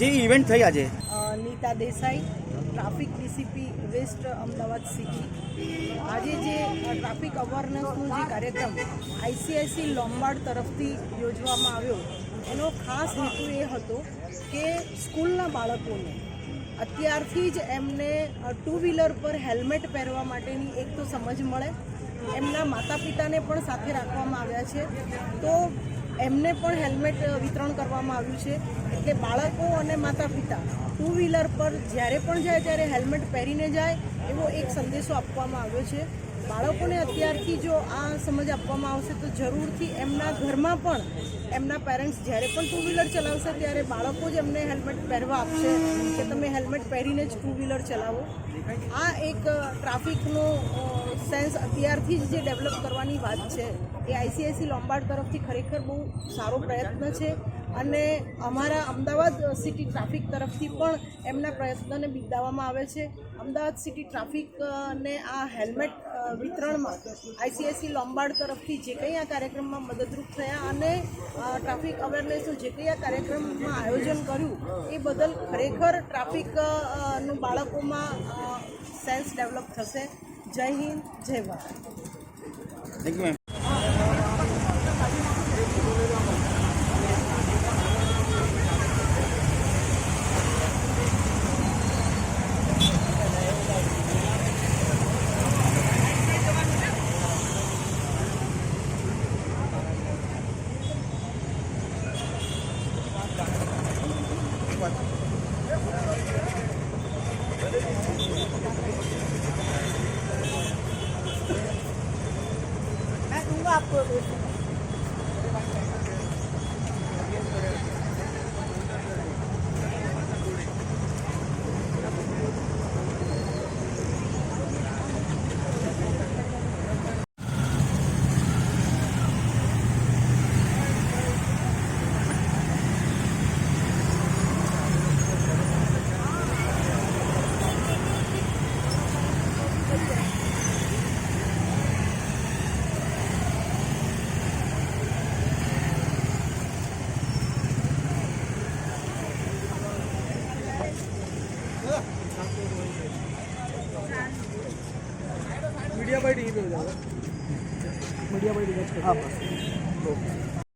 જે ઇવેન્ટ થઈ આજે Nita Desai, traffic DCP west Ahmedabad city. આજે જે ટ્રાફિક અવેરનેસનો જે કાર્યક્રમ આઈસીઆઈસી લોમ્બાર્ડ તરફથી યોજવામાં આવ્યો, એનો ખાસ હેતુ એ હતો કે સ્કૂલના બાળકોને અત્યારથી જ એમને ટુ વ્હીલર પર હેલ્મેટ પહેરવા માટેની એક તો સમજ મળે. એમના માતા પિતાને પણ સાથે રાખવામાં આવ્યા છે, તો એમને પણ હેલ્મેટ વિતરણ કરવામાં આવ્યું છે. એટલે બાળકો અને માતા પિતા ટુ વ્હીલર પર જ્યારે પણ જાય ત્યારે હેલ્મેટ પહેરીને જાય એવો એક સંદેશો આપવામાં આવ્યો છે. બાળકોને અત્યારથી જો આ સમજ આપવામાં આવશે તો જરૂરથી એમના ઘરમાં પણ એમના પેરેન્ટ્સ જ્યારે પણ ટુ વ્હીલર ચલાવશે ત્યારે બાળકો જ એમને હેલ્મેટ પહેરવા આપશે કે તમે હેલ્મેટ પહેરીને જ ટુ વ્હીલર ચલાવો. આ એક ટ્રાફિકનો સેન્સ અત્યારથી જ જે ડેવલપ કરવાની વાત છે એ આઈસીઆઈસી લોમ્બાર્ડ તરફથી ખરેખર બહુ સારો પ્રયત્ન છે. અને અમારા અમદાવાદ સિટી ટ્રાફિક તરફથી પણ એમના પ્રયત્નોને બિરદાવવામાં આવે છે. અમદાવાદ સિટી ટ્રાફિકને આ હેલ્મેટ વિતરણમાં આઈસીઆઈસી લોમ્બાર્ડ તરફથી જે કંઈ આ કાર્યક્રમમાં મદદરૂપ થયા અને ટ્રાફિક અવેરનેસનું જે કંઈ આ કાર્યક્રમમાં આયોજન કર્યું એ બદલ ખરેખર ટ્રાફિકનું બાળકોમાં સેન્સ ડેવલપ થશે. જય હિન્દ, જય ભારત. Thank you ma'am. मैं दूंगा आपको मीडिया बाइट यहीं पे हो जाएगा. मीडिया बाइट इधर. हाँ.